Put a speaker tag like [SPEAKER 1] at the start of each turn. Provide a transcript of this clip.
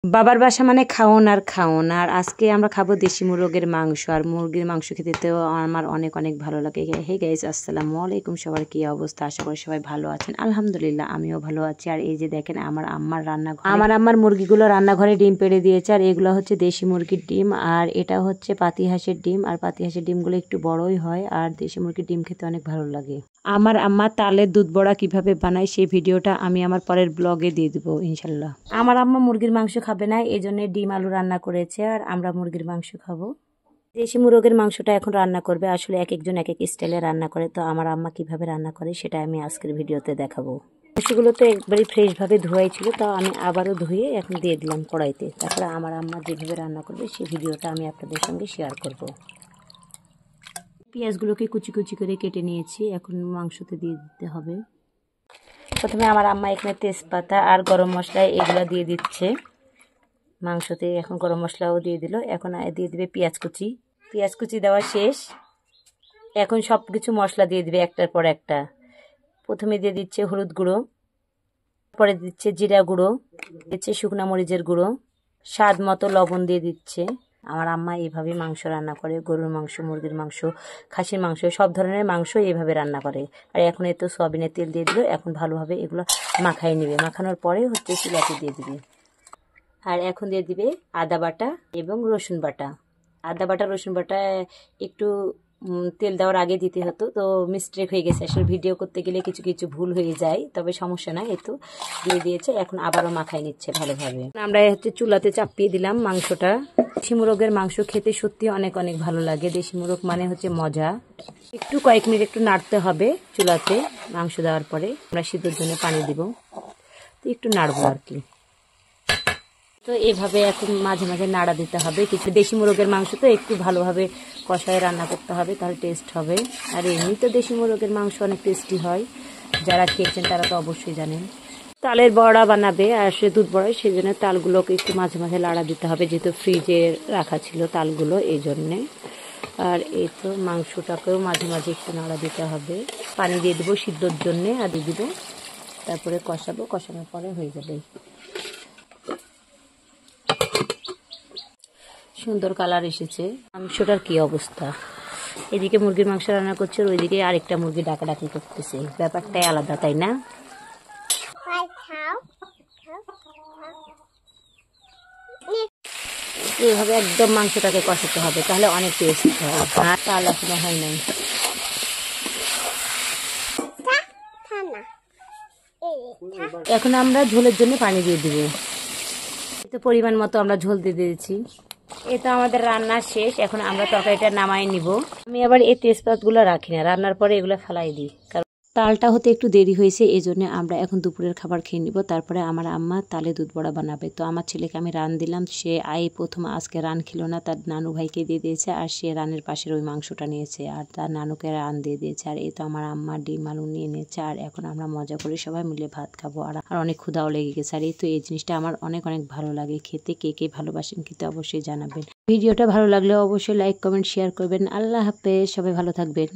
[SPEAKER 1] বাবার বাসা মানে খাওন আর খাওন। আর আজকে আমরা খাবো দেশি মুরগের মাংস। আর মুরগির মাংস খেতেও আমার অনেক অনেক ভালো লাগে। হে গাইস, আসসালামু আলাইকুম। সবার কি অবস্থা? আশা করি সবাই ভালো আছেন। আলহামদুলিল্লাহ আমিও ভালো আছি। আর এই যে দেখেন আমার আম্মার রান্নাঘর, আমার আম্মার মুরগিগুলো রান্নাঘরে ডিম পেড়ে দিয়েছে। আর এগুলো হচ্ছে দেশি মুরগির ডিম, আর এটা হচ্ছে পাতি হাঁসের ডিম। আর পাতি হাঁসের ডিমগুলো একটু বড়ই হয়, আর দেশি মুরগির ডিম খেতে অনেক ভালো লাগে। আমার আম্মা তালের দুধ বড়া কিভাবে বানায় সেই ভিডিওটা আমি আমার পরের ব্লগে দিয়ে দেবো ইনশাল্লাহ। আমার আম্মা মুরগির মাংস খাবে না, এই জন্য ডিম আলু রান্না করেছে, আর আমরা মুরগির মাংস খাবো। দেশি মুরগের মাংসটা এখন রান্না করবে। আসলে এক একজন এক এক স্টাইলে রান্না করে, তো আমার আম্মা কিভাবে রান্না করে সেটা আমি আজকের ভিডিওতে দেখাবো। মাংসগুলো তো একবারই ফ্রেশভাবে ধোয়াই ছিল, তাও আমি আবারও ধুয়ে এখন দিয়ে দিলাম কড়াইতে। তারপরে আমার আম্মা যেভাবে রান্না করবে সেই ভিডিওটা আমি আপনাদের সঙ্গে শেয়ার করব। পেঁয়াজগুলোকে কুচি কুচি করে কেটে নিয়েছি, এখন মাংসতে দিয়ে দিতে হবে। প্রথমে আমার আম্মা এখানে তেজপাতা আর গরম মশলা এগুলো দিয়ে দিচ্ছে মাংসতে। এখন গরম মশলাও দিয়ে দিল। এখন দিয়ে দিবে পেঁয়াজ কুচি। পেঁয়াজ কুচি দেওয়া শেষ। এখন সব কিছু মশলা দিয়ে দিবে একটার পর একটা। প্রথমে দিয়ে দিচ্ছে হলুদ গুঁড়ো, পরে দিচ্ছে জিরা গুঁড়ো, দিচ্ছে শুকনো মরিচের গুঁড়ো, স্বাদ মতো লবণ দিয়ে দিচ্ছে। আমার আম্মা এইভাবে মাংস রান্না করে। গরুর মাংস, মুরগির মাংস, খাসির মাংস, সব ধরনের মাংস এইভাবে রান্না করে। আর এখন এত সয়াবিনের তেল দিয়ে দিল। এখন ভালোভাবে এগুলো মাখাই নেবে। মাখানোর পরে হচ্ছে চুলাতে দিয়ে দিবে। আর এখন দিয়ে দিবে আদা বাটা এবং রসুন বাটা। আদা বাটা রসুন বাটা একটু তেল দেওয়ার আগে দিতে হতো, তো মিস্টেক হয়ে গেছে। আসলে ভিডিও করতে গেলে কিছু কিছু ভুল হয়ে যায়, তবে সমস্যা নাই, এই তো দিয়ে দিয়েছে। এখন আবারও মাখাই নিচ্ছে ভালোভাবে। আমরা হচ্ছে চুলাতে চাপিয়ে দিলাম মাংসটা। দেশি মুরগের মাংস খেতে সত্যি অনেক অনেক ভালো লাগে। দেশি মুরগ মানে হচ্ছে মজা। একটু কয়েক মিনিট একটু নাড়তে হবে চুলাতে। মাংস দেওয়ার পরে আমরা সিদ্ধর জন্য পানি দিব, তো একটু নাড়বো আর কি। তো এভাবে এখন মাঝে মাঝে নাড়া দিতে হবে। কিছু দেশি মুরগের মাংস তো একটু ভালোভাবে কষায় রান্না করতে হবে, তাহলে টেস্ট হবে। আর এমনি তো দেশি মুরগের মাংস অনেক টেস্টি হয়, যারা খেয়েছেন তারা তো অবশ্যই জানেন। তালের বড়া বানাবে আর সে দুধ বড়ায়, সেই জন্য তালগুলোকে একটু মাঝে মাঝে নাড়া দিতে হবে, যেহেতু ফ্রিজে রাখা ছিল তালগুলো, এই জন্যে। আর এই তো মাংসটাকেও মাঝে মাঝে একটু নাড়া দিতে হবে। পানি দিয়ে দেবো সিদ্ধর জন্যে, আর দিয়ে দেবো, তারপরে কষাবো। কষানোর পরে হয়ে যাবে। সুন্দর কালার এসেছে। মাংসটার কি অবস্থা! এদিকে মুরগির মাংস রান্না করছে, আর ওইদিকে আরেকটা মুরগি ডাকাডাকি করতেছে। ব্যাপারটাই আলাদা, তাই না? এইভাবে একদম মাংসটাকে কষাতে হবে, তাহলে অনেক টেস্ট হয়। আর তাল এখনো হয় নাই। এখন আমরা ঝোলের জন্য পানি দিয়ে দিব। তো পরিমাণ মতো আমরা ঝোল দিয়ে দিয়েছি। এই তো আমাদের রান্না শেষ। এখন আমরা তরকারিটা নামাই নিব। আমি আবার এই তেজপাতগুলো রাখি না, রান্নার পরে এগুলো ফেলাই দিই, কারণ তালটা হতে একটু দেরি হয়েছে, এই জন্য আমরা এখন দুপুরের খাবার খেয়ে নিব। তারপরে আমার আম্মা তালে দুধ বড়া বানাবে। তো আমার ছেলেকে আমি রান দিলাম। সে প্রথম আজকে রান খেলো না, তার নানু ভাইকে দিয়ে দিয়েছে, আর সে রানের পাশের ওই মাংসটা নিয়েছে, আর তার নানুকে রান দিয়ে দিয়েছে। আর এই তো আমার আম্মা ডিম আলু নিয়ে নিয়েছে। আর এখন আমরা মজা করে সবাই মিলে ভাত খাবো। আর অনেক ক্ষুধাও লেগে গেছে। আর এই তো এই জিনিসটা আমার অনেক অনেক ভালো লাগে খেতে। কে কে ভালোবাসেন খেতে অবশ্যই জানাবেন। ভিডিওটা ভালো লাগলে অবশ্যই লাইক কমেন্ট শেয়ার করবেন। আল্লাহ হাফেজ, সবাই ভালো থাকবেন।